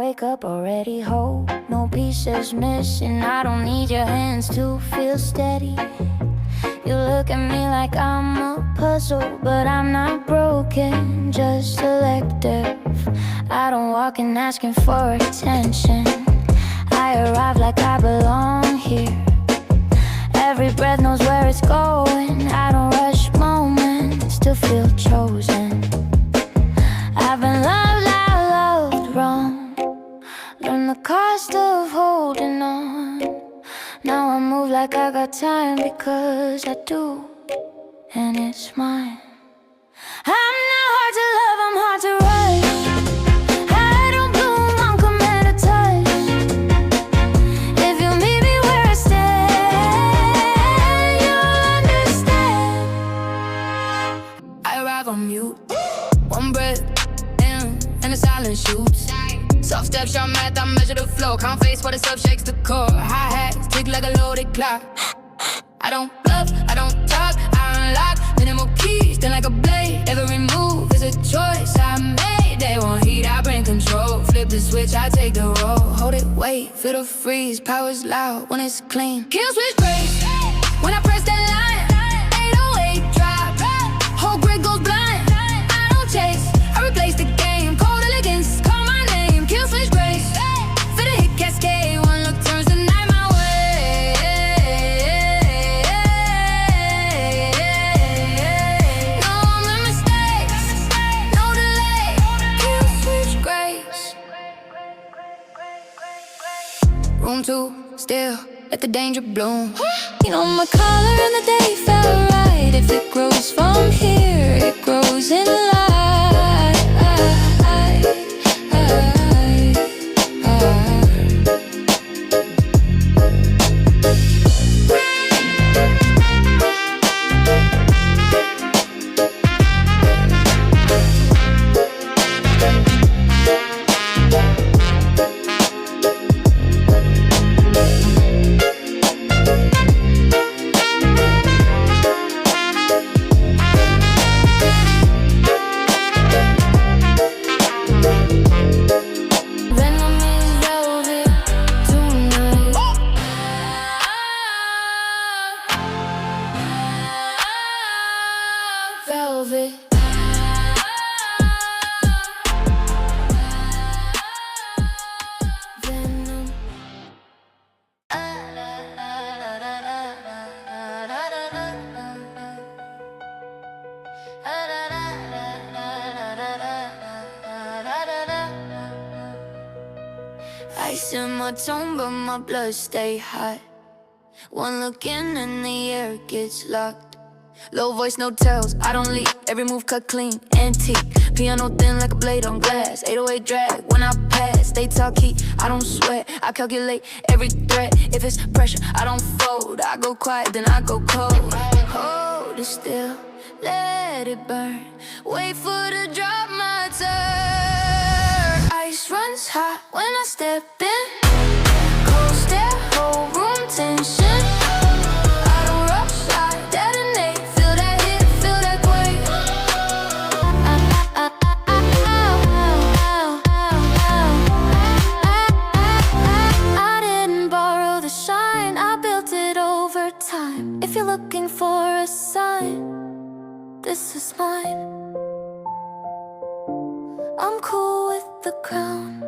Wake up already whole, no pieces missing. I don't need your hands to feel steady. You look at me like I'm a puzzle, but I'm not broken, just selective. I don't walk in asking for attention. I arrive like I belong here. Every breath knows where it's going. I don't rush moments to feel chosen. I've been loved wrong. Learn the cost of holding on. Now I move like I got time because I do, and it's mine. I'm not hard to love, I'm hard to rush. I don't bloom on command or touch. If you meet me where I stand, you'll understand. I arrive on mute, one breath in, and the silence shoots. Soft steps, your math, I measure the flow. Count face while the sub shakes the core. Hi-hats tick like a loaded clock. I don't bluff, I don't talk, I unlock minimal keys, then like a blade. Every move is a choice I made. They want heat, I bring control. Flip the switch, I take the roll. Hold it, wait, feel the freeze. Power's loud when it's clean. Kill switch grace when I press that line. 808 drop, whole grid goes blind. I don't chase, I replace the game. Cold elegance, call my name. Kill switch grace for the hit cascade. One look turns the night my way. No more mistakes, no delay. Kill switch grace. Room 2, still, let the danger bloom. You know my color and the day felt right. If it grows from here, it grows in light. Velvet. Venom. Ice in my tongue, but my blood stay hot. One look in and the air gets locked. Low voice, no tells, I don't leak. Every move cut clean, antique. Piano thin like a blade on glass. 808 drag when I pass. They talk heat, I don't sweat. I calculate every threat. If it's pressure, I don't fold. I go quiet, then I go cold. Hold it still, let it burn. Wait for the drop, my turn. Ice runs hot when I step in. Cold stare, whole room tension. If you're looking for a sign, this is mine. I'm cool with the crown.